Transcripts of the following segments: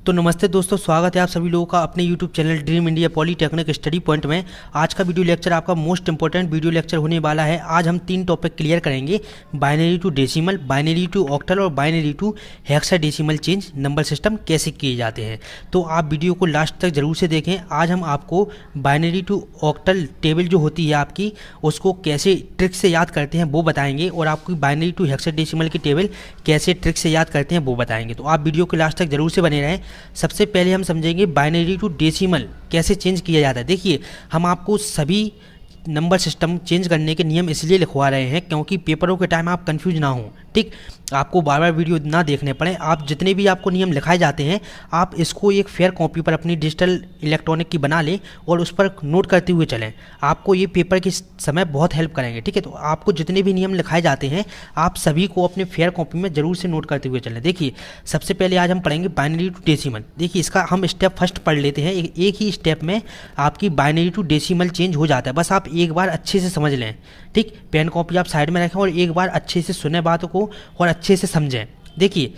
तो नमस्ते दोस्तों, स्वागत है आप सभी लोगों का अपने YouTube channel Dream India Polytechnic Study Point में। आज का वीडियो लेक्चर आपका मोस्ट इंपॉर्टेंट वीडियो लेक्चर होने वाला है। आज हम 3 टॉपिक क्लियर करेंगे: binary to decimal, binary to octal और binary to hexadecimal change number system कैसे किए जाते हैं। तो आप वीडियो को लास्ट तक जरूर से देखें। आज हम आपको बाइनरी टू ऑक्टल टेबल जो होती है आपकी, उसको कैसे ट्रिक से याद करते हैं वो बताएंगे, और आपकी बाइनरी टू हेक्साडेसिमल की टेबल कैसे ट्रिक से याद करते हैं वो बताएंगे। तो आप वीडियो के लास्ट तक जरूर से बने रहें। सबसे पहले हम समझेंगे बाइनरी टू डेसिमल कैसे चेंज किया जाता है। देखिए, हम आपको सभी नंबर सिस्टम चेंज करने के नियम इसलिए लिखवा रहे हैं क्योंकि पेपरों के टाइम आप कंफ्यूज ना हों, ठीक, आपको बार बार वीडियो ना देखने पड़े। आप जितने भी आपको नियम लिखाए जाते हैं, आप इसको एक फेयर कॉपी पर अपनी डिजिटल इलेक्ट्रॉनिक की बना लें और उस पर नोट करते हुए चलें। आपको ये पेपर के समय बहुत हेल्प करेंगे, ठीक है। तो आपको जितने भी नियम लिखाए जाते हैं, आप सभी को अपने फेयर कॉपी में जरूर से नोट करते हुए चलें। देखिए, सबसे पहले आज हम पढ़ेंगे बाइनरी टू डेसिमल। देखिए, इसका हम स्टेप फर्स्ट पढ़ लेते हैं। एक ही स्टेप में आपकी बाइनरी टू डेसिमल चेंज हो जाता है। बस आप एक बार अच्छे से समझ लें, ठीक। पेन कॉपी आप साइड में रखें और एक बार अच्छे से सुने बातों को और अच्छे से समझें। देखिए,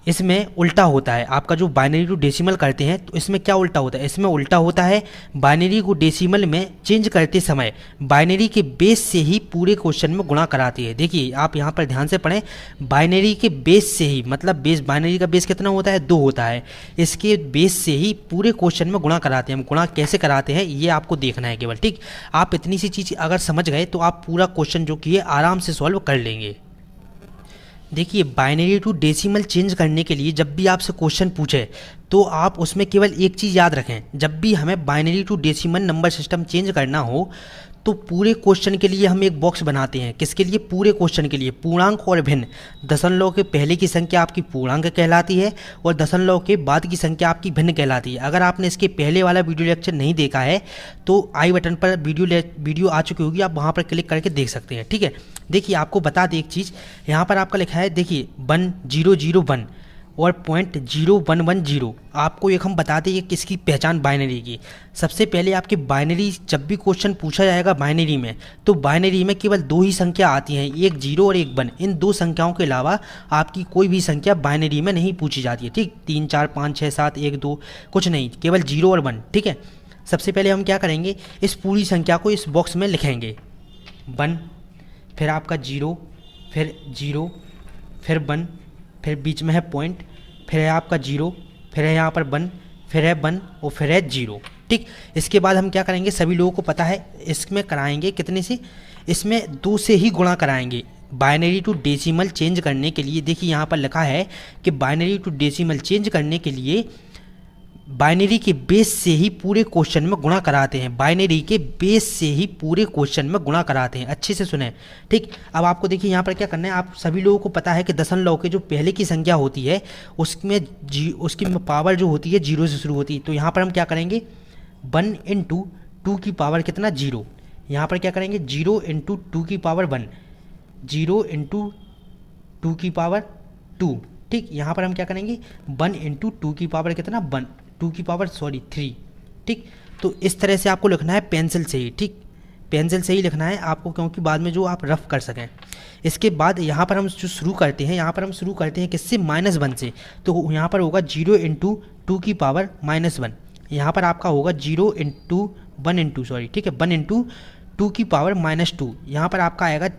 इसमें उल्टा होता है। आपका जो बाइनरी टू डेसिमल करते हैं तो इसमें क्या उल्टा होता है? इसमें उल्टा होता है, बाइनरी को डेसिमल में चेंज करते समय बाइनरी के बेस से ही पूरे क्वेश्चन में गुणा कराती है। देखिए, आप यहाँ पर ध्यान से पढ़ें, बाइनरी के बेस से ही, मतलब बेस, बाइनरी का बेस कितना होता है? 2 होता है। इसके बेस से ही पूरे क्वेश्चन में गुणा कराते हैं। हम गुणा कैसे कराते हैं ये आपको देखना है केवल, ठीक। आप इतनी सी चीज़ अगर समझ गए तो आप पूरा क्वेश्चन जो कि है आराम से सॉल्व कर लेंगे। देखिए, बाइनरी टू डेसिमल चेंज करने के लिए जब भी आपसे क्वेश्चन पूछे तो आप उसमें केवल एक चीज़ याद रखें। जब भी हमें binary to decimal number system change करना हो तो पूरे क्वेश्चन के लिए हम एक बॉक्स बनाते हैं। किसके लिए? पूरे क्वेश्चन के लिए। पूर्णांक और भिन्न, दशमलव के पहले की संख्या आपकी पूर्णांक कहलाती है और दशमलव के बाद की संख्या आपकी भिन्न कहलाती है। अगर आपने इसके पहले वाला वीडियो लेक्चर नहीं देखा है तो आई बटन पर वीडियो आ चुकी होगी, आप वहाँ पर क्लिक करके देख सकते हैं, ठीक है। देखिए, आपको बता दें एक चीज़, यहाँ पर आपका लिखा है, देखिए 1001 और 0.0110। आपको एक हम बताते हैं किसकी पहचान बाइनरी की। सबसे पहले आपके बाइनरी, जब भी क्वेश्चन पूछा जाएगा बाइनरी में, तो बाइनरी में केवल 2 ही संख्या आती हैं, एक 0 और एक 1। इन 2 संख्याओं के अलावा आपकी कोई भी संख्या बाइनरी में नहीं पूछी जाती है, ठीक। 3 4 5 6 7 1 2 कुछ नहीं, केवल 0 और 1, ठीक है। सबसे पहले हम क्या करेंगे, इस पूरी संख्या को इस बॉक्स में लिखेंगे। 1, फिर आपका 0, फिर 0, फिर 1, फिर बीच में है पॉइंट, फिर है आपका 0, फिर है यहाँ पर 1, फिर है 1 और फिर है 0, ठीक। इसके बाद हम क्या करेंगे, सभी लोगों को पता है, इसमें कराएंगे कितने से? इसमें 2 से ही गुणा कराएंगे बाइनरी टू डेसिमल चेंज करने के लिए। देखिए, यहाँ पर लिखा है कि बाइनरी टू डेसिमल चेंज करने के लिए बाइनरी के बेस से ही पूरे क्वेश्चन में गुणा कराते हैं। बाइनरी के बेस से ही पूरे क्वेश्चन में गुणा कराते हैं। अच्छे से सुने, ठीक। अब आपको देखिए यहाँ पर क्या करना है, आप सभी लोगों को पता है कि दशमलव के जो पहले की संख्या होती है उसमें उसकी पावर जो होती है 0 से शुरू होती है। तो यहाँ पर हम क्या करेंगे, 1 × 2 की पावर कितना? 0। यहाँ पर क्या करेंगे, 0 × 2 की पावर 1, 0 × 2 की पावर 2, ठीक। यहाँ पर हम क्या करेंगे, 1 × 2 की पावर कितना? 3, ठीक। तो इस तरह से आपको लिखना है पेंसिल से ही, ठीक। पेंसिल से ही लिखना है आपको, क्योंकि बाद में जो आप रफ कर सकें। इसके बाद यहाँ पर हम जो शुरू करते हैं, यहाँ पर हम शुरू करते हैं किससे? -1 से। तो यहाँ पर होगा 0 × 2 की पावर -1। यहाँ पर आपका होगा 0 × 1 ठीक है, 1 × 2 की पावर -2। यहाँ पर आपका आएगा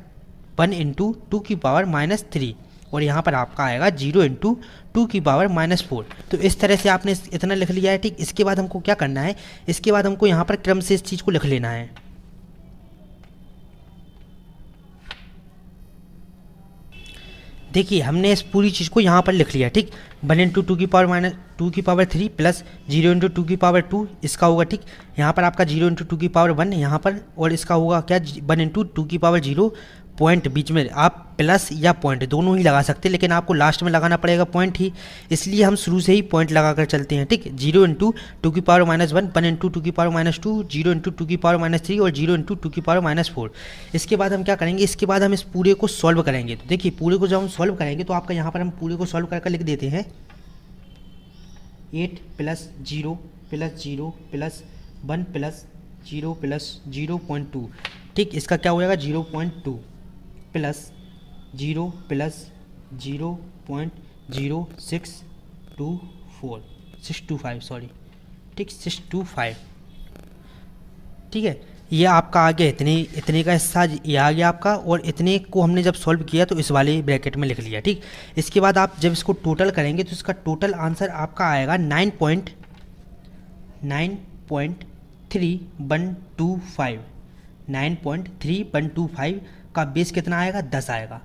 1 × 2 की पावर -3 और यहाँ पर आपका आएगा 0 × 2 की पावर -4। तो इस तरह से आपने इतना लिख लिया है, ठीक। इसके बाद हमको क्या करना है, इसके बाद हमको यहाँ पर क्रम से इस चीज़ को लिख लेना है। देखिए, हमने इस पूरी चीज़ को यहाँ पर लिख लिया, ठीक। 1 × 2 की पावर -2 की पावर 3 प्लस 0 × 2 की पावर 2, इसका होगा, ठीक। यहाँ पर आपका 0 × 2 की पावर 1 यहाँ पर, और इसका होगा क्या, 1 × 2 की पावर 0, पॉइंट बीच में आप प्लस या पॉइंट दोनों ही लगा सकते हैं, लेकिन आपको लास्ट में लगाना पड़ेगा पॉइंट ही, इसलिए हम शुरू से ही पॉइंट लगा कर चलते हैं, ठीक। 0 × 2 की पावर -1, 1 × 2 की पावर -2, 0 × 2 की पावर -3 और 0 × 2 की पावर -4। इसके बाद हम क्या करेंगे, इसके बाद हम इस पूरे को सॉल्व करेंगे। तो देखिए, पूरे को जब हम सॉल्व करेंगे तो आपका यहाँ पर हम पूरे को सॉल्व करके लिख देते हैं 8 + 0 + 0 + 1 + 0 + 0.2, ठीक। इसका क्या हो जाएगा, 0.2 प्लस 0 + 0.0625 625 सॉरी, ठीक 625, ठीक है। ये आपका आ गया इतने का हिस्सा ये आ गया आपका, और इतने को हमने जब सॉल्व किया तो इस वाले ब्रैकेट में लिख लिया, ठीक। इसके बाद आप जब इसको टोटल करेंगे तो इसका टोटल आंसर आपका आएगा 9.3125, 9.3125 का बेस कितना आएगा, 10 आएगा।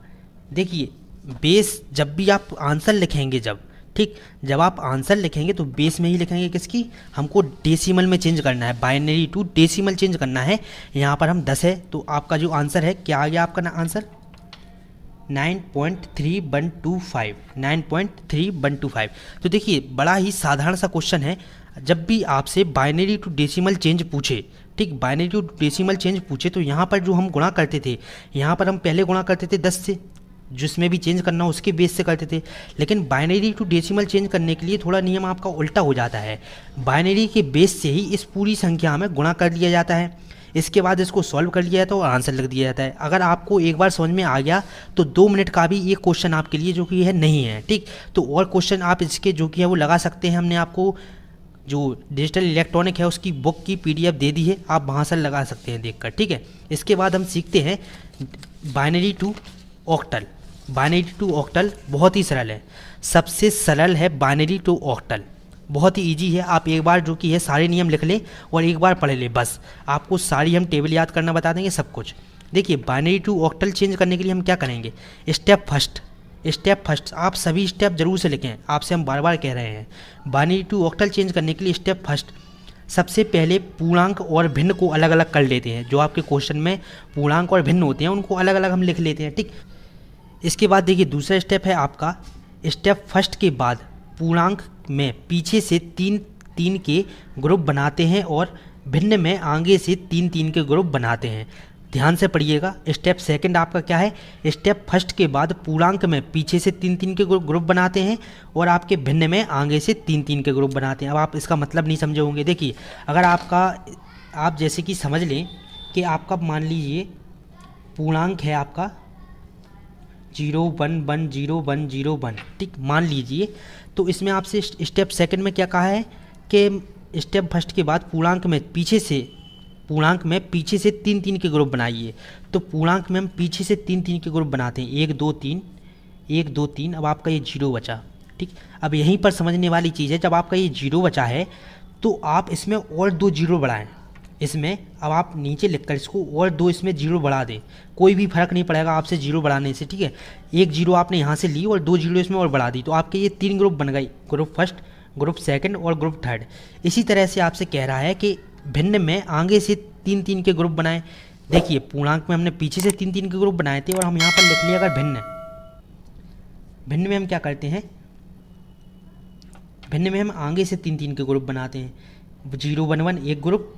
देखिए बेस जब भी आप आंसर लिखेंगे जब आप आंसर लिखेंगे तो बेस में ही लिखेंगे किसकी, हमको डेसिमल में चेंज करना है, बाइनरी टू डेसिमल चेंज करना है। यहाँ पर हम 10 है तो आपका जो आंसर है क्या आ गया आपका आंसर 9.3125, 9.3125। तो देखिए बड़ा ही साधारण सा क्वेश्चन है। जब भी आपसे बाइनरी टू डेसिमल चेंज पूछे, ठीक, बाइनरी टू डेसिमल चेंज पूछे तो यहाँ पर जो हम गुणा करते थे, यहाँ पर हम पहले गुणा करते थे 10 से, जिसमें भी चेंज करना हो उसके बेस से करते थे। लेकिन बाइनरी टू डेसिमल चेंज करने के लिए थोड़ा नियम आपका उल्टा हो जाता है। बाइनरी के बेस से ही इस पूरी संख्या में गुणा कर लिया जाता है, इसके बाद इसको सॉल्व कर लिया जाता है और आंसर लिख दिया जाता है। अगर आपको एक बार समझ में आ गया तो 2 मिनट का भी एक क्वेश्चन आपके लिए जो कि है नहीं है, ठीक। तो और क्वेश्चन आप इसके जो कि है वो लगा सकते हैं। हमने आपको जो डिजिटल इलेक्ट्रॉनिक है उसकी बुक की PDF दे दी है, आप वहाँ से लगा सकते हैं देखकर, ठीक है। इसके बाद हम सीखते हैं binary to octal. Binary to octal बहुत ही सरल है, सबसे सरल है बाइनरी टू ऑक्टल, बहुत ही इजी है। आप एक बार जो कि है सारे नियम लिख लें और एक बार पढ़ लें, बस आपको सारी हम टेबल याद करना बता देंगे सब कुछ। देखिए बाइनरी टू ऑक्टल चेंज करने के लिए हम क्या करेंगे, स्टेप फर्स्ट आप सभी स्टेप जरूर से लिखें, आपसे हम बार बार कह रहे हैं। बाइनरी टू ऑक्टल चेंज करने के लिए स्टेप फर्स्ट, सबसे पहले पूर्णांक और भिन्न को अलग अलग कर लेते हैं। जो आपके क्वेश्चन में पूर्णांक और भिन्न होते हैं उनको अलग अलग हम लिख लेते हैं, ठीक। इसके बाद देखिए दूसरा स्टेप है आपका, स्टेप फर्स्ट के बाद पूर्णांक में पीछे से 3 के ग्रुप बनाते हैं और भिन्न में आगे से 3 के ग्रुप बनाते हैं। ध्यान से पढ़िएगा। स्टेप सेकंड आपका क्या है, स्टेप फर्स्ट के बाद पूर्णांक में पीछे से 3 के ग्रुप बनाते हैं और आपके भिन्न में आगे से 3 के ग्रुप बनाते हैं। अब आप इसका मतलब नहीं समझे होंगे। देखिए अगर आप जैसे कि समझ लें कि आपका मान लीजिए पूर्णांक है आपका 0 1 1 0 1 0 1, ठीक, मान लीजिए। तो इसमें आपसे स्टेप सेकंड में क्या कहा है कि स्टेप फर्स्ट के बाद पूर्णांक में पीछे से 3 के ग्रुप बनाइए। तो पूर्णांक में हम पीछे से 3 के ग्रुप बनाते हैं, 1 2 3 1 2 3। अब आपका ये 0 बचा, ठीक। अब यहीं पर समझने वाली चीज़ है, जब आपका ये 0 बचा है तो आप इसमें और 2 0 बढ़ाएं। इसमें अब आप नीचे लिखकर इसको और 2 इसमें 0 बढ़ा दें, कोई भी फर्क नहीं पड़ेगा आपसे 0 बढ़ाने से, ठीक है। 1 0 आपने यहाँ से ली और 2 0 इसमें और बढ़ा दी, तो आपके ये 3 ग्रुप बन गई, ग्रुप फर्स्ट, ग्रुप सेकंड और ग्रुप थर्ड। इसी तरह से आपसे कह रहा है कि भिन्न में आगे से 3 के ग्रुप बनाएं। देखिए पूर्णांक में हमने पीछे से 3 के ग्रुप बनाए थे और हम यहाँ पर लिख लिया अगर भिन्न में हम क्या करते हैं, भिन्न में हम आगे से 3 के ग्रुप बनाते हैं। 0 1 1 एक ग्रुप,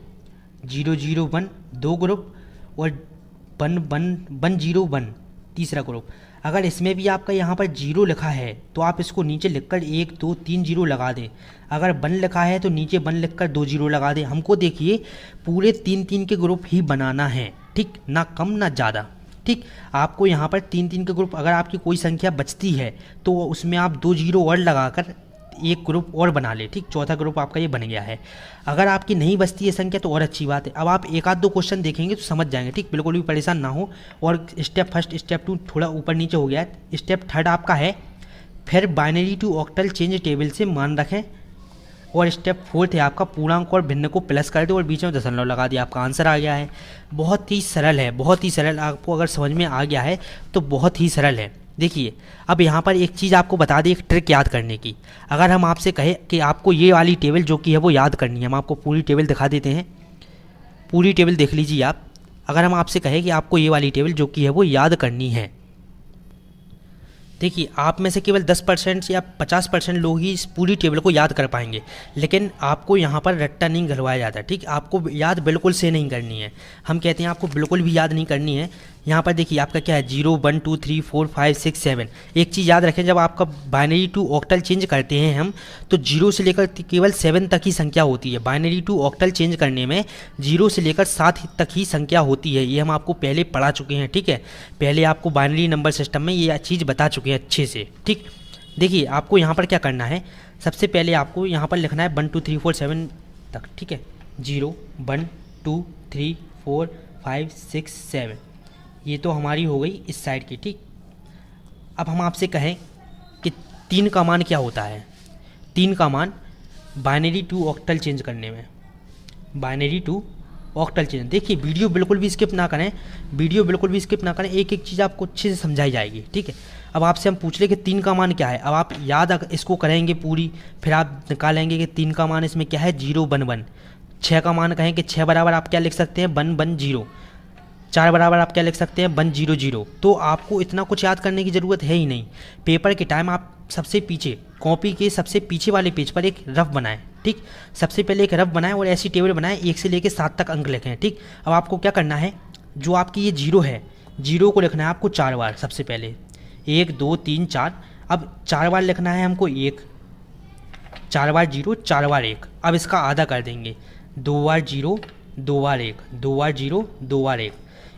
0 0 1 2 ग्रुप और 1 1 0 1 तीसरा ग्रुप। अगर इसमें भी आपका यहाँ पर 0 लिखा है तो आप इसको नीचे लिखकर 1 2 3 0 लगा दें। अगर 1 लिखा है तो नीचे 1 लिखकर 2 0 लगा दें। हमको देखिए पूरे 3 के ग्रुप ही बनाना है, ठीक, ना कम ना ज़्यादा, ठीक। आपको यहाँ पर 3 के ग्रुप, अगर आपकी कोई संख्या बचती है तो उसमें आप 2 0 और लगाकर एक ग्रुप और बना ले, ठीक। चौथा ग्रुप आपका ये बन गया है। अगर आपकी नहीं बचती है संख्या तो और अच्छी बात है। अब आप एक आध 2 क्वेश्चन देखेंगे तो समझ जाएंगे, ठीक, बिल्कुल भी परेशान ना हो। और स्टेप फर्स्ट स्टेप 2 थोड़ा ऊपर नीचे हो गया है। स्टेप थर्ड आपका है फिर binary to octal change table से मान रखें। और स्टेप फोर्थ है आपका पूर्णांक और भिन्न को प्लस कर दो और बीच में दशमलव लगा दिया, आपका आंसर आ गया है। बहुत ही सरल है, बहुत ही सरल। आपको अगर समझ में आ गया है तो बहुत ही सरल है। देखिए अब यहाँ पर एक चीज़ आपको बता दें, एक ट्रिक याद करने की। अगर हम आपसे कहें कि आपको ये वाली टेबल जो कि है वो याद करनी है, हम आपको पूरी टेबल दिखा देते हैं। पूरी टेबल देख लीजिए आप। अगर हम आपसे कहें कि आपको ये वाली टेबल जो कि है वो याद करनी है, देखिए आप में से केवल 10% या 50% लोग ही इस पूरी टेबल को याद कर पाएंगे। लेकिन आपको यहाँ पर रट्टा नहीं घलवाया जाता, ठीक। आपको याद बिल्कुल से नहीं करनी है। हम कहते हैं आपको बिल्कुल भी याद नहीं करनी है। यहाँ पर देखिए आपका क्या है 0 1 2 3 4 5 6 7। एक चीज़ याद रखें, जब आपका बाइनरी टू ऑक्टल चेंज करते हैं हम तो 0 से लेकर केवल 7 तक ही संख्या होती है। बाइनरी टू ऑक्टल चेंज करने में 0 से लेकर 7 तक ही संख्या होती है। ये हम आपको पहले पढ़ा चुके हैं, ठीक है। पहले आपको बाइनरी नंबर सिस्टम में ये चीज़ बता चुके हैं अच्छे से, ठीक। देखिए आपको यहाँ पर क्या करना है, सबसे पहले आपको यहाँ पर लिखना है 1 2 3 4 7 तक, ठीक है। 0 1 2 3 4 5 6 7, ये तो हमारी हो गई इस साइड की, ठीक। अब हम आपसे कहें कि 3 का मान क्या होता है। 3 का मान बाइनरी टू ऑक्टल चेंज करने में, बाइनरी टू ऑक्टल चेंज। देखिए वीडियो बिल्कुल भी स्किप ना करें, वीडियो बिल्कुल भी स्किप ना करें, एक एक चीज़ आपको अच्छे से समझाई जाएगी, ठीक है। अब आपसे हम पूछ रहे कि 3 का मान क्या है। अब आप याद इसको करेंगे पूरी, फिर आप निकालेंगे कि 3 का मान इसमें क्या है, 0 1 1। 6 का मान कहें कि 6 बराबर आप क्या लिख सकते हैं, 1 1 0। 4 बराबर आप क्या लिख सकते हैं, 1 0 0। तो आपको इतना कुछ याद करने की ज़रूरत है ही नहीं। पेपर के टाइम आप सबसे पीछे, कॉपी के सबसे पीछे वाले पेज पर एक रफ बनाएं, ठीक। सबसे पहले एक रफ बनाएं और ऐसी टेबल बनाएं 1 से लेकर 7 तक अंक लिखें, ठीक। अब आपको क्या करना है, जो आपकी ये 0 है, 0 को लिखना है आपको 4 बार। सबसे पहले 1 2 3 4, अब 4 बार लिखना है हमको 1, 4 बार 0, 4 बार 1। अब इसका आधा कर देंगे, 2 बार 0, 2 बार 1, 2 बार 0, 2 बार 1।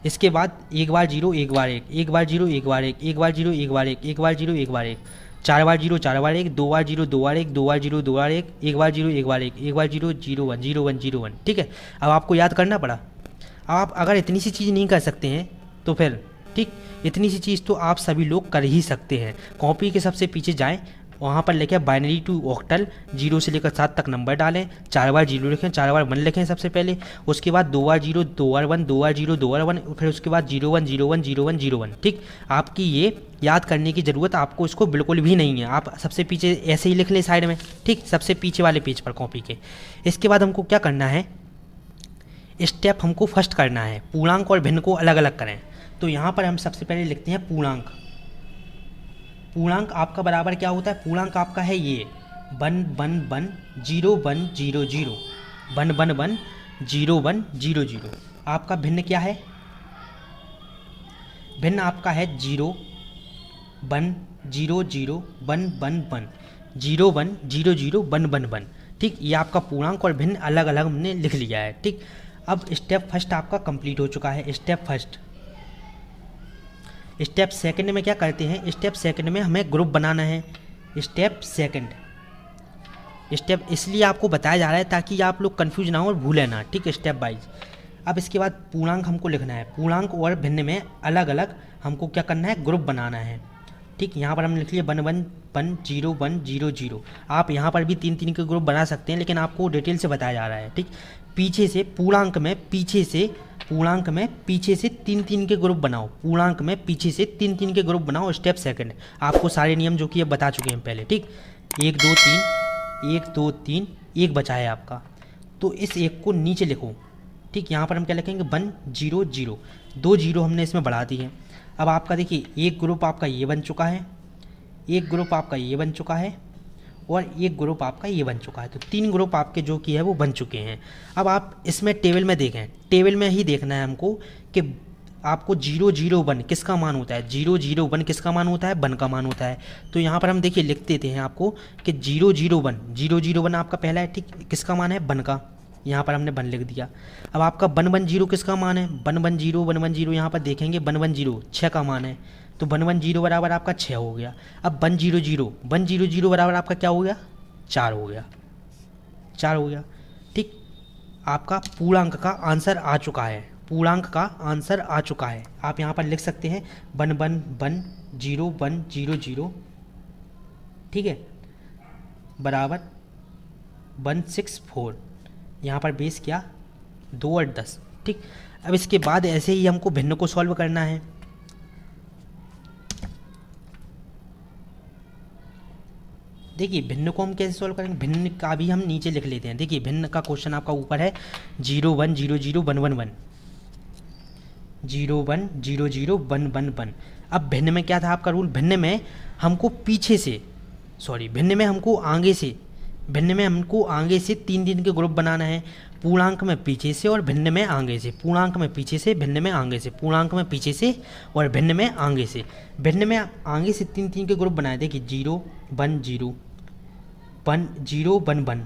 इसके बाद 1 बार 0, 1 बार 1, 1 बार 0, 1 बार 1, 1 बार 0, 1 बार 1, 1 बार 0, 1 बार 1, 4 बार 0, 4 बार 1, 2 बार 0, 2 बार 1, 2 बार 0, 2 बार 1, 1 बार 0, 1 बार 1, 1 बार 0, 0 1, 0 1, 0 1, ठीक है। अब आपको याद करना पड़ा। आप अगर इतनी सी चीज़ नहीं कर सकते हैं तो फिर, ठीक, इतनी सी चीज़ तो आप सभी लोग कर ही सकते हैं। कॉपी के सबसे पीछे जाएं, वहाँ पर लिखें बाइनरी टू ऑक्टल, 0 से लेकर 7 तक नंबर डालें, 4 बार 0 लिखें, 4 बार 1 लिखें सबसे पहले, उसके बाद 2 बार 0, 2 बार 1, 2 बार 0, 2 बार 1, फिर उसके बाद 0 1 0 1 0 1 0 1, ठीक। आपकी ये याद करने की ज़रूरत आपको इसको बिल्कुल भी नहीं है। आप सबसे पीछे ऐसे ही लिख लें साइड में, ठीक, सबसे पीछे वाले पेज पर कॉपी के। इसके बाद हमको क्या करना है, स्टेप हमको फर्स्ट करना है, पूर्णांक और भिन्न को अलग अलग करें। तो यहाँ पर हम सबसे पहले लिखते हैं पूर्णांक। पूर्णांक आपका बराबर क्या होता है, पूर्णांक आपका है ये 1 1 1 0 1 0 0, 1 1 1 0 1 0 0। आपका भिन्न क्या है, भिन्न आपका है 0 1 0 0 1 1 1, 0 1 0 0 1 1 1, ठीक। ये आपका पूर्णांक और भिन्न अलग अलग हमने लिख लिया है, ठीक। अब स्टेप फर्स्ट आपका कंप्लीट हो चुका है। स्टेप फर्स्ट, स्टेप सेकंड में क्या करते हैं, स्टेप सेकंड में हमें ग्रुप बनाना है। स्टेप सेकंड, स्टेप इसलिए आपको बताया जा रहा है ताकि आप लोग कंफ्यूज ना हो और भूलें ना, ठीक है, स्टेप वाइज। अब इसके बाद पूर्णांक हमको लिखना है, पूर्णांक और भिन्न में अलग अलग हमको क्या करना है, ग्रुप बनाना है, ठीक। यहाँ पर हम लिख लिए 1 1 1 0 1 0 0। आप यहाँ पर भी 3 3 के ग्रुप बना सकते हैं, लेकिन आपको डिटेल से बताया जा रहा है, ठीक। पीछे से पूर्णांक में, पीछे से पूर्णांक में पीछे से 3 3 के ग्रुप बनाओ, पूर्णांक में पीछे से 3 3 के ग्रुप बनाओ। स्टेप सेकंड, आपको सारे नियम जो कि अब बता चुके हैं पहले, ठीक। 1 2 3, 1 2 3, 1 बचा है आपका, तो इस 1 को नीचे लिखो, ठीक। यहाँ पर हम क्या लिखेंगे, 1 0 0, 2 0 हमने इसमें बढ़ा दी है। अब आपका देखिए एक ग्रुप आपका ये बन चुका है, एक ग्रुप आपका ये बन चुका है, और एक ग्रुप आपका ये बन चुका है। तो 3 ग्रुप आपके जो कि है वो बन चुके हैं। अब आप इसमें टेबल में देखें, टेबल में ही देखना है हमको कि आपको 0 0 1 किसका मान होता है, 0 0 1 किसका मान होता है, 1 का मान होता है। तो यहाँ पर हम देखिए लिख देते हैं आपको कि 0 0 1, 0 0 1 आपका पहला है, ठीक, किसका मान है, 1 का। यहाँ पर हमने 1 लिख दिया। अब आपका 1 1 0 किसका मान है, 1 1 0 1 1 0, यहाँ पर देखेंगे 1 1 0 6 का मान है, तो 1 1 0 बराबर आपका 6 हो गया। अब 1 0 0 1 0 0 बराबर आपका क्या हो गया, 4 हो गया, 4 हो गया, ठीक। आपका पूर्णांक का आंसर आ चुका है, पूर्णांक का आंसर आ चुका है। आप यहाँ पर लिख सकते हैं 1 1 1 0 1 0 0, ठीक है, बराबर 164। यहाँ पर बेस क्या, 2 और 10, ठीक। अब इसके बाद ऐसे ही हमको भिन्न को सॉल्व करना है। देखिए भिन्न को हम कैसे सॉल्व करेंगे, भिन्न का भी हम नीचे लिख लेते हैं। देखिए भिन्न का क्वेश्चन आपका ऊपर है 0 1 0 0 1 1 1, 0 1 0 0 1 1 1। अब भिन्न में क्या था आपका रूल, भिन्न में हमको पीछे से, सॉरी भिन्न में हमको आगे से, भिन्न में हमको आगे से 3 3 के ग्रुप बनाना है। पूर्णांक में पीछे से और भिन्न में आगे से, पूर्णांक में पीछे से, भिन्न में आगे से, पूर्णांक में पीछे से और भिन्न में आगे से। भिन्न में आगे से 3 3 के ग्रुप बनाए। देखिए 0 1 0 1 0 1 1।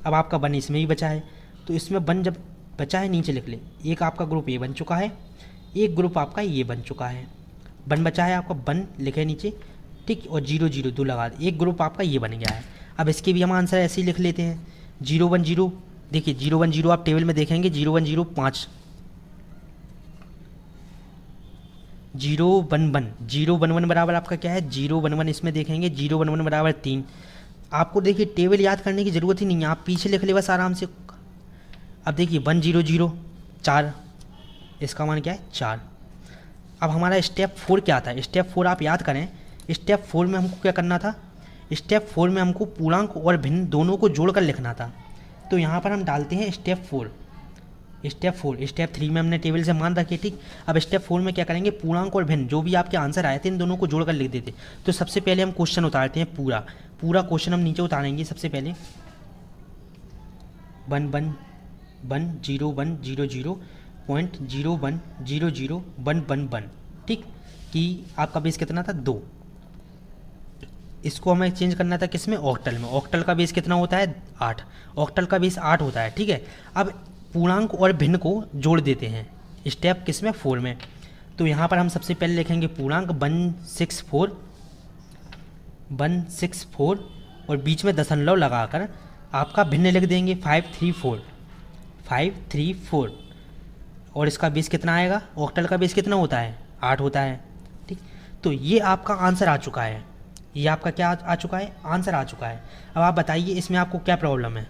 अब आपका 1 इसमें ही बचा है, तो इसमें 1 जब बचा है नीचे लिख ले। एक आपका ग्रुप ये बन चुका है, एक ग्रुप आपका ये बन चुका है, 1 बचा है आपका, 1 लिखे नीचे, ठीक, और 0 0 2 लगा दें, एक ग्रुप आपका ये बन गया है। अब इसके भी हम आंसर ऐसे ही लिख लेते हैं। 0 1 0, देखिए 0 1 0 आप टेबल में देखेंगे 0 1 0 5, 0 1 1 0 1 1 बराबर आपका क्या है 0 1 1, इसमें देखेंगे 0 1 1 बराबर 3। आपको देखिए टेबल याद करने की ज़रूरत ही नहीं है, आप पीछे लिख ले बस आराम से। अब देखिए 1 0 0 4, इसका मान क्या है 4। अब हमारा स्टेप 4 क्या था, स्टेप 4 आप याद करें, स्टेप 4 में हमको क्या करना था, स्टेप 4 में हमको पूर्णांक और भिन्न दोनों को जोड़कर लिखना था। तो यहाँ पर हम डालते हैं स्टेप 4। स्टेप 3 में हमने टेबल से मान रखे, ठीक। अब स्टेप 4 में क्या करेंगे, पूर्णांक और भिन्न जो भी आपके आंसर आए थे इन दोनों को जोड़कर लिख देते। तो सबसे पहले हम क्वेश्चन उतारते हैं, पूरा क्वेश्चन हम नीचे उतारेंगे। सबसे पहले 1 1 1 0 1 0 0 0.01 0 0 1 1 1, ठीक, कि आपका बेस कितना था 2। इसको हमें चेंज करना था किस में, ऑक्टल में। ऑक्टल का बेस कितना होता है 8, ऑक्टल का बेस 8 होता है, ठीक है। अब पूर्णांक और भिन्न को जोड़ देते हैं स्टेप किस में 4 में। तो यहाँ पर हम सबसे पहले लिखेंगे पूर्णांक 164 और बीच में दशमलव लगाकर आपका भिन्न लिख देंगे 534 और इसका बेस कितना आएगा, ऑक्टल का बेस कितना होता है 8 होता है, ठीक। तो ये आपका आंसर आ चुका है, ये आपका क्या आ चुका है, आंसर आ चुका है। अब आप बताइए इसमें आपको क्या प्रॉब्लम है।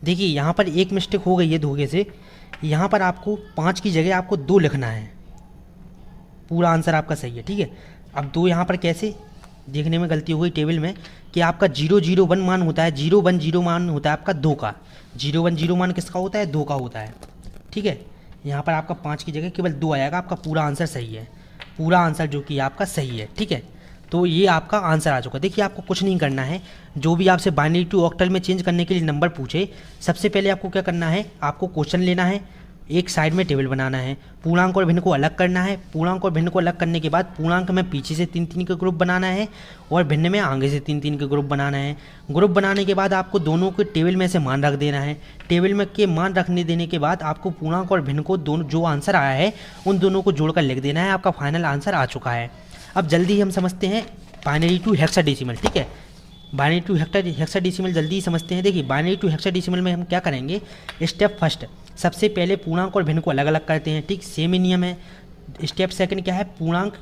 देखिए यहाँ पर एक मिस्टेक हो गई है धोखे से, यहाँ पर आपको 5 की जगह आपको 2 लिखना है, पूरा आंसर आपका सही है, ठीक है। अब 2 यहाँ पर कैसे, देखने में गलती हो गई टेबल में कि आपका 0 0 1 मान होता है, 0 1 0 मान होता है आपका 2 का, 0 1 0 मान किसका होता है 2 का होता है, ठीक है। यहाँ पर आपका 5 की जगह केवल 2 आएगा, आपका पूरा आंसर सही है, पूरा आंसर जो कि आपका सही है, ठीक है। तो ये आपका आंसर आ चुका है। देखिए आपको कुछ नहीं करना है, जो भी आपसे बाइनरी टू ऑक्टल में चेंज करने के लिए नंबर पूछे, सबसे पहले आपको क्या करना है, आपको क्वेश्चन लेना है, एक साइड में टेबल बनाना है, पूर्णांक और भिन्न को अलग करना है, पूर्णांक और भिन्न को अलग करने के बाद पूर्णांक में पीछे से 3 3 के ग्रुप बनाना है और भिन्न में आगे से 3 3 के ग्रुप बनाना है। ग्रुप बनाने के बाद आपको दोनों के टेबल में से मान रख देना है, टेबल में के मान रखने देने के बाद आपको पूर्णांक और भिन्न को दोनों जो आंसर आया है उन दोनों को जोड़कर लिख देना है, आपका फाइनल आंसर आ चुका है। अब जल्दी हम समझते हैं बाइनरी टू हेक्साडेसिमल, ठीक है। बाइनरी टू हेक्साडेसिमल जल्दी ही समझते हैं। देखिए बाइनरी टू हेक्साडेसिमल में हम क्या करेंगे, स्टेप फर्स्ट सबसे पहले पूर्णांक और भिन्न को अलग अलग करते हैं, ठीक, सेम ही नियम है। स्टेप सेकंड क्या है, पूर्णांक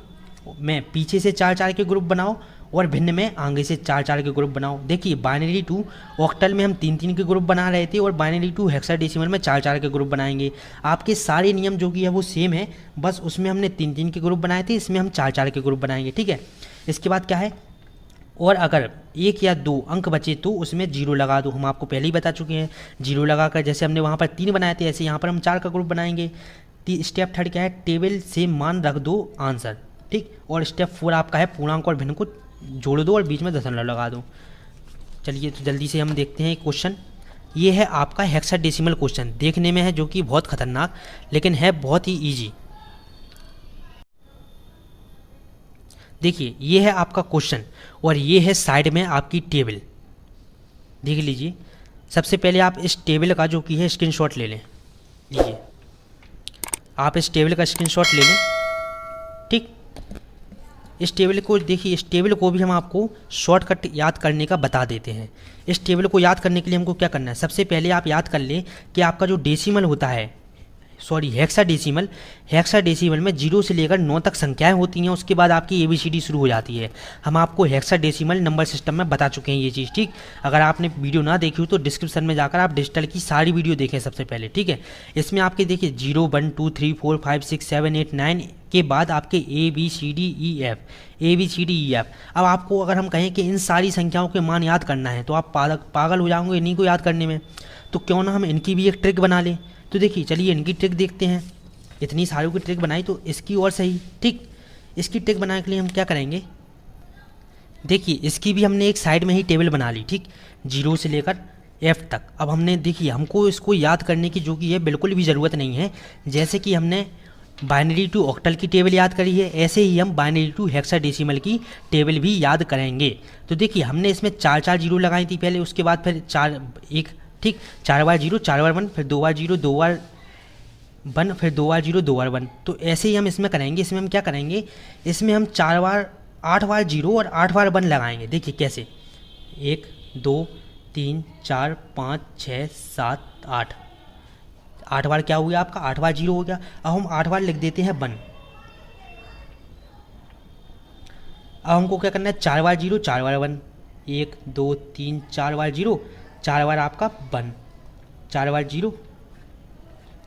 में पीछे से 4 4 के ग्रुप बनाओ और भिन्न में आगे से 4 4 के ग्रुप बनाओ। देखिए बाइनरी टू ऑक्टल में हम 3 3 के ग्रुप बना रहे थे और बाइनरी टू हेक्साडेसिमल में 4 4 के ग्रुप बनाएंगे। आपके सारे नियम जो कि है वो सेम है, बस उसमें हमने 3 3 के ग्रुप बनाए थे, इसमें हम 4 4 के ग्रुप बनाएंगे, ठीक है। इसके बाद क्या है, और अगर 1 या 2 अंक बचे तो उसमें 0 लगा दो, हम आपको पहले ही बता चुके हैं। 0 लगाकर जैसे हमने वहाँ पर 3 बनाए थे ऐसे यहाँ पर हम 4 का ग्रुप बनाएंगे। स्टेप थर्ड क्या है, टेबल से मान रख दो आंसर, ठीक। और स्टेप 4 आपका है पूर्णांक और भिन्न को जोड़ दो और बीच में दशमलव लगा दो। चलिए तो जल्दी से हम देखते हैं क्वेश्चन। ये है आपका हेक्साडेसिमल क्वेश्चन, देखने में है जो कि बहुत खतरनाक लेकिन है बहुत ही ईजी। देखिए ये है आपका क्वेश्चन और ये है साइड में आपकी टेबल, देख लीजिए। सबसे पहले आप इस टेबल का जो कि है स्क्रीनशॉट ले लें, लीजिए आप इस टेबल का स्क्रीनशॉट ले लें, ठीक। इस टेबल को देखिए, इस टेबल को भी हम आपको शॉर्टकट याद करने का बता देते हैं। इस टेबल को याद करने के लिए हमको क्या करना है, सबसे पहले आप याद कर लें कि आपका जो डेसिमल होता है, सॉरी हेक्साडेसिमल में 0 से लेकर 9 तक संख्याएं होती हैं, उसके बाद आपकी ABCD शुरू हो जाती है। हम आपको हेक्साडेसिमल नंबर सिस्टम में बता चुके हैं ये चीज़, ठीक। अगर आपने वीडियो ना देखी हो तो डिस्क्रिप्शन में जाकर आप डिजिटल की सारी वीडियो देखें सबसे पहले, ठीक है। इसमें आपके देखिए 0 1 2 3 4 5 6 7 8 9 के बाद आपके ABCDEF। अब आपको अगर हम कहें कि इन सारी संख्याओं के मान याद करना है तो आप पागल हो जाओगे इन्हीं को याद करने में, तो क्यों ना हम इनकी भी एक ट्रिक बना लें। तो देखिए चलिए इनकी ट्रिक देखते हैं। इतनी सारों की ट्रिक बनाई तो इसकी और सही, ठीक। इसकी ट्रिक बनाने के लिए हम क्या करेंगे, देखिए इसकी भी हमने एक साइड में ही टेबल बना ली, ठीक, 0 से लेकर F तक। अब हमने देखिए हमको इसको याद करने की जो कि है बिल्कुल भी ज़रूरत नहीं है। जैसे कि हमने बाइनरी टू ऑक्टल की टेबल याद करी है, ऐसे ही हम बाइनरी टू हेक्साडेसिमल की टेबल भी याद करेंगे। तो देखिए हमने इसमें 4 4 0 लगाई थी पहले, उसके बाद फिर 4 1, ठीक, 4 बार 0 4 बार 1, फिर 2 बार 0 2 बार 1, फिर 2 बार 0 2 बार 1। तो ऐसे ही हम इसमें करेंगे। इसमें हम क्या करेंगे, इसमें हम 4 बार 8 बार 0 और 8 बार 1 लगाएंगे। देखिए कैसे, 1 2 3 4 5 6 7 8, 8 बार क्या हो गया आपका, 8 बार 0 हो गया। अब हम 8 बार लिख देते हैं 1। अब हमको क्या करना है, 4 बार 0 4 बार 1, 1 2 3 4 बार 0, 4 बार आपका 1, 4 बार 0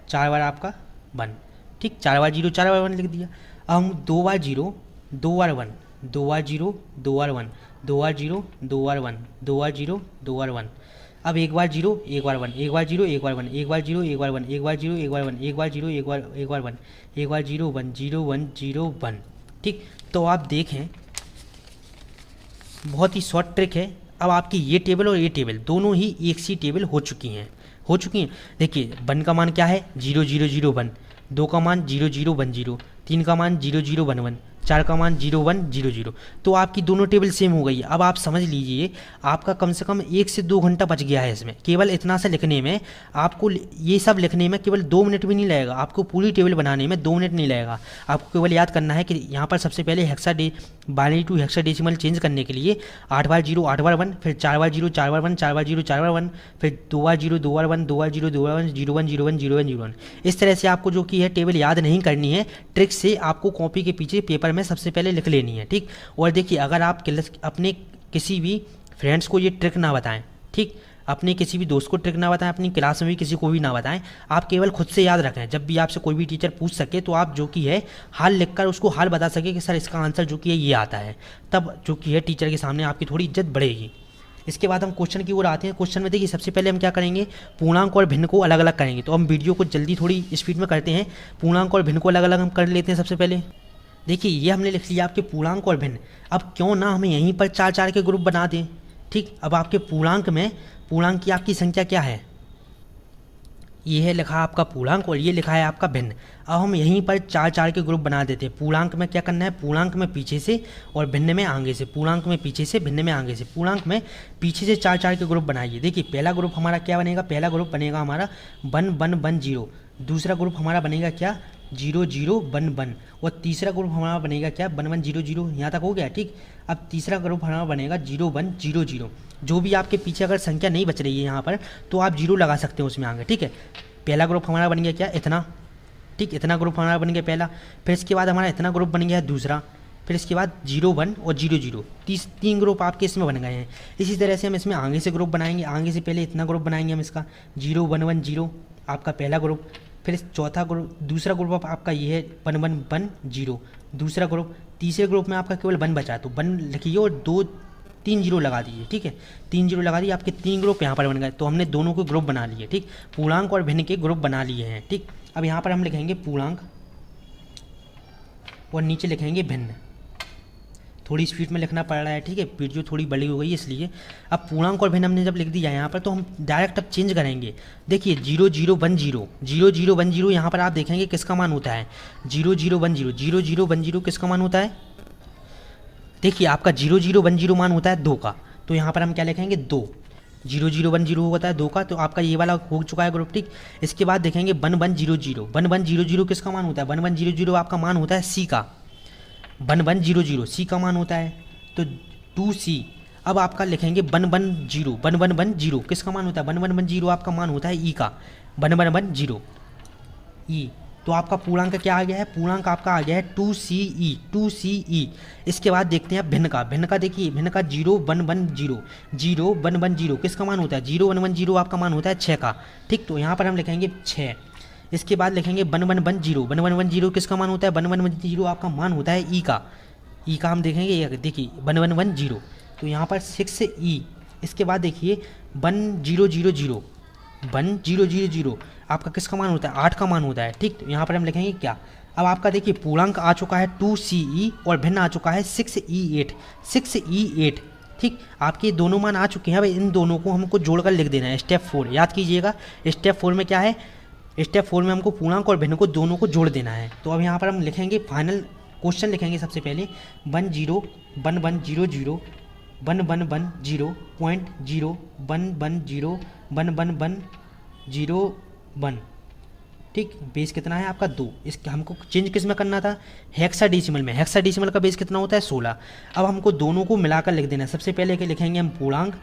4 बार आपका 1, ठीक, 4 बार 0 4 बार 1 लिख दिया। अब हम 2 बार 0 2 बार 1, 2 बार 0 2 बार 1, 2 बार 0 2 बार 1, 2 बार 0 2 बार 1। अब 1 बार 0 1 बार 1, 1 बार 0 1 बार 1, 1 बार 0 1 बार 1, 1 बार 0 1 बार 1, 1 बार 0 1 बार 1 बार 1, 1 बार 0 1 0 1 0 1, ठीक। तो आप देखें, बहुत ही शॉर्ट ट्रिक है। अब आपकी ये टेबल और ये टेबल दोनों ही एक सी टेबल हो चुकी हैं। देखिए 1 का मान क्या है, 0 0 0 1, 2 का मान 0 0 1 0, 3 का मान 0 0 1 1, 4 का मान 0 1 0 0। तो आपकी दोनों टेबल सेम हो गई। अब आप समझ लीजिए आपका कम से कम 1 से 2 घंटा बच गया है इसमें, केवल इतना सा लिखने में। आपको ये सब लिखने में केवल 2 मिनट भी नहीं लगेगा, आपको पूरी टेबल बनाने में 2 मिनट नहीं लगेगा। आपको केवल याद करना है कि यहाँ पर सबसे पहले बाइनरी टू हेक्साडेसिमल चेंज करने के लिए 8 बार 0 8 बार 1, फिर 4 बार 0 4 बार 1, 4 बार 0 4 बार 1, फिर 2 बार 0 2 बार 1, 2 बार 0 2 बार 1, 0 1 0 1 0 1 0 1। इस तरह से आपको जो कि है टेबल याद नहीं करनी है, ट्रिक से आपको कॉपी के पीछे पेपर में सबसे पहले लिख लेनी है, ठीक। और देखिए अगर आप अपने किसी भी फ्रेंड्स को ये ट्रिक ना बताएं, ठीक, अपने किसी भी दोस्त को ट्रिक ना बताएं, अपनी क्लास में भी किसी को भी ना बताएं, आप केवल खुद से याद रखें। जब भी आपसे कोई भी टीचर पूछ सके तो आप जो कि है हाल लिखकर उसको हाल बता सके कि सर इसका आंसर जो कि है ये आता है, तब जो कि है टीचर के सामने आपकी थोड़ी इज्जत बढ़ेगी। इसके बाद हम क्वेश्चन की ओर आते हैं। क्वेश्चन में देखिए सबसे पहले हम क्या करेंगे, पूर्णांक और भिन्न को अलग अलग करेंगे। तो हम वीडियो को जल्दी थोड़ी स्पीड में करते हैं, पूर्णांक और भिन्न को अलग अलग हम कर लेते हैं। सबसे पहले देखिए ये हमने लिख लिया आपके पूर्णांक और भिन्न। अब क्यों ना हमें यहीं पर 4 4 के ग्रुप बना दें, ठीक। अब आपके पूर्णांक की आपकी संख्या क्या है, ये है लिखा आपका पूर्णांक और ये लिखा है आपका भिन्न। अब हम यहीं पर 4 4 के ग्रुप बना देते हैं। पूर्णांक में क्या करना है, पूर्णांक में पीछे से और भिन्न में आगे से, पूर्णांक में पीछे से भिन्न में आगे से। पूर्णांक में पीछे से 4 4 के ग्रुप बनाइए। देखिए पहला ग्रुप हमारा क्या बनेगा, पहला ग्रुप बनेगा हमारा 1 1 1 0, दूसरा ग्रुप हमारा बनेगा क्या 0 0 1 1, और तीसरा ग्रुप हमारा बनेगा क्या 1 1 0 0। यहाँ तक हो गया, ठीक। अब तीसरा ग्रुप हमारा बनेगा 0 1 0 0। जो भी आपके पीछे अगर संख्या नहीं बच रही है यहाँ पर तो आप 0 लगा सकते हैं उसमें आगे, ठीक है। पहला ग्रुप हमारा बन गया क्या, इतना, ठीक, इतना ग्रुप हमारा बन गया पहला। फिर इसके बाद हमारा इतना ग्रुप बन गया दूसरा, फिर इसके बाद 0 1 और 0 0, 3 ग्रुप आपके इसमें बन गए हैं। इसी तरह से हम इसमें आगे से ग्रुप बनाएंगे। आगे से पहले इतना ग्रुप बनाएंगे हम इसका 0 1 1 0 आपका पहला ग्रुप। फिर चौथा ग्रुप, दूसरा ग्रुप आपका ये है 1 1 1 0, दूसरा ग्रुप। तीसरे ग्रुप में आपका केवल 1 बचा है तो 1 लिखिए और 3 0 लगा दीजिए, ठीक है। 3 0 लगा दिए, आपके 3 ग्रुप यहाँ पर बन गए। तो हमने दोनों को ग्रुप बना लिए, ठीक, पूर्णांक और भिन्न के ग्रुप बना लिए हैं, ठीक। अब यहाँ पर हम लिखेंगे पूर्णांक और नीचे लिखेंगे भिन्न। थोड़ी स्पीड में लिखना पड़ रहा है, ठीक है, वीडियो थोड़ी बड़ी हो गई है इसलिए। अब पूर्णांक और भिन्न हमने जब लिख दिया यहाँ पर तो हम डायरेक्ट अब चेंज करेंगे। देखिए 0 0 1 0, 0 0 1 0, यहाँ पर आप देखेंगे किसका मान होता है 0 0 1 0, 0 0 1 0 किसका मान होता है, देखिए आपका 0 0 1 0 मान होता है 2 का। तो यहाँ पर हम क्या लिखेंगे 2, 0 0 1 0 होता है 2 का। तो आपका ये वाला हो चुका है ग्रुप, ठीक। इसके बाद देखेंगे 1 1 0 0, 1 1 0 0 किसका मान होता है 1 1 0 0 आपका मान होता है C का, 1 1 0 0 C का मान होता है तो 2C। अब आपका लिखेंगे 1 1 0, 1 1 1 0 किसका मान होता है 1 1 1 0 आपका मान होता है E का, 1 1 1 0 E। तो आपका पूर्णांक क्या आ गया है, पूर्णांक आपका आ गया है 2CE, 2CE। इसके बाद देखते हैं भिन्न का देखिए भिन्न का 0 1 1 0, 0 1 1 0 किसका मान होता है 0 1 1 0 आपका मान होता है 6 का, ठीक। तो यहाँ पर हम लिखेंगे 6। इसके बाद लिखेंगे 1 1 1 0, 1 1 1 0 किसका मान होता है 1 1 1 0 आपका मान होता है E का, E का हम देखेंगे, देखिए 1 1 1 0। तो यहाँ पर 6E। इसके बाद देखिए 1 0 0 0, 1 0 0 0 आपका किसका मान होता है 8 का मान होता है, ठीक। तो यहाँ पर हम लिखेंगे क्या, अब आपका देखिए पूर्णांक आ चुका है 2CE और भिन्न आ चुका है 6E8, 6E8, ठीक। आपके दोनों मान आ चुके हैं। अब इन दोनों को हमको जोड़कर लिख देना है स्टेप 4, याद कीजिएगा। स्टेप 4 में क्या है, स्टेप 4 में हमको पूर्णांक और भिन्न को दोनों को जोड़ देना है। तो अब यहाँ पर हम लिखेंगे फाइनल क्वेश्चन लिखेंगे सबसे पहले 1 0 1 1 0 0, 1 1 1 0 पॉइंट 0, 1 1 0 1 1 1 0 1, ठीक, बेस कितना है आपका 2। इसके हमको चेंज किस में करना था, हेक्साडेसिमल में। हेक्साडेसिमल का बेस कितना होता है 16। अब हमको दोनों को मिलाकर लिख देना है। सबसे पहले के लिखेंगे हम पूर्णांक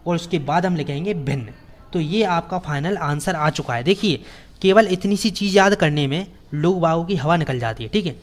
और उसके बाद हम लिखेंगे भिन्न। तो ये आपका फाइनल आंसर आ चुका है। देखिए केवल इतनी सी चीज़ याद करने में लोग बागों की हवा निकल जाती है। ठीक है,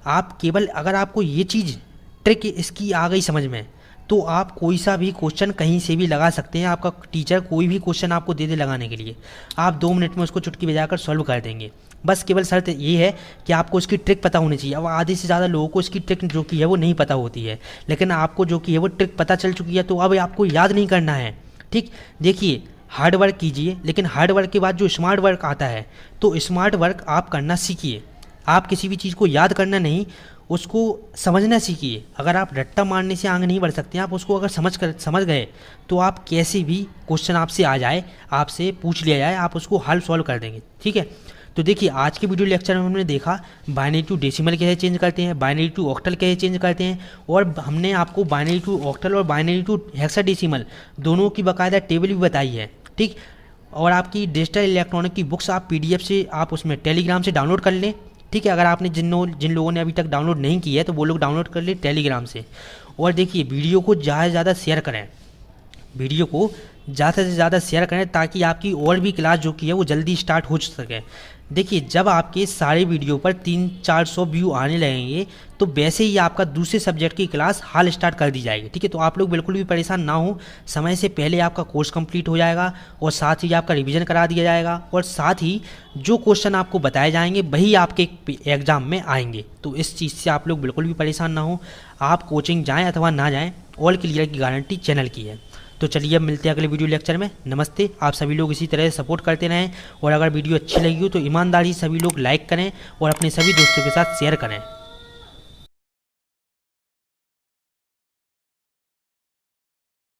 आप केवल अगर आपको ये चीज़ ट्रिक इसकी आ गई समझ में तो आप कोई सा भी क्वेश्चन कहीं से भी लगा सकते हैं। आपका टीचर कोई भी क्वेश्चन आपको दे दे लगाने के लिए, आप 2 मिनट में उसको चुटकी बजाकर सॉल्व कर देंगे। बस केवल शर्त ये है कि आपको इसकी ट्रिक पता होनी चाहिए। अब आधे से ज़्यादा लोगों को इसकी ट्रिक जो की है वो नहीं पता होती है, लेकिन आपको जो की है वो ट्रिक पता चल चुकी है, तो अब आपको याद नहीं करना है। ठीक, देखिए हार्ड वर्क कीजिए, लेकिन हार्ड वर्क के बाद जो स्मार्ट वर्क आता है तो स्मार्ट वर्क आप करना सीखिए। आप किसी भी चीज़ को याद करना नहीं, उसको समझना सीखिए। अगर आप रट्टा मारने से आगे नहीं बढ़ सकते, आप उसको अगर समझ गए तो आप कैसे भी क्वेश्चन आपसे आ जाए, आपसे पूछ लिया जाए, आप उसको हल सॉल्व कर देंगे। ठीक है, तो देखिए आज के वीडियो लेक्चर में हमने देखा बाइनरी टू डेसिमल कैसे चेंज करते हैं, बाइनरी टू ऑक्टल कैसे चेंज करते हैं, और हमने आपको बाइनरी टू ऑक्टल और बाइनरी टू हेक्साडेसिमल दोनों की बाकायदा टेबल भी बताई है। ठीक, और आपकी डिजिटल इलेक्ट्रॉनिक की बुक्स आप PDF से आप उसमें टेलीग्राम से डाउनलोड कर लें। ठीक है, अगर आपने जिन लोगों ने अभी तक डाउनलोड नहीं की है तो वो लोग डाउनलोड कर ले टेलीग्राम से। और देखिए वीडियो को ज़्यादा से ज़्यादा शेयर करें, वीडियो को ज़्यादा से ज़्यादा शेयर करें ताकि आपकी और भी क्लास जो की है वो जल्दी स्टार्ट हो सके। देखिए जब आपके सारे वीडियो पर 300-400 व्यू आने लगेंगे तो वैसे ही आपका दूसरे सब्जेक्ट की क्लास हाल स्टार्ट कर दी जाएगी। ठीक है, तो आप लोग बिल्कुल भी परेशान ना हो, समय से पहले आपका कोर्स कंप्लीट हो जाएगा और साथ ही आपका रिवीजन करा दिया जाएगा, और साथ ही जो क्वेश्चन आपको बताए जाएंगे वही आपके एग्ज़ाम में आएंगे। तो इस चीज़ से आप लोग बिल्कुल भी परेशान ना हो, आप कोचिंग जाएँ अथवा ना जाएँ, ऑल क्लियर की गारंटी चैनल की है। तो चलिए अब मिलते हैं अगले वीडियो लेक्चर में। नमस्ते, आप सभी लोग इसी तरह सपोर्ट करते रहें, और अगर वीडियो अच्छी लगी हो तो ईमानदारी सभी लोग लाइक करें और अपने सभी दोस्तों के साथ शेयर करें।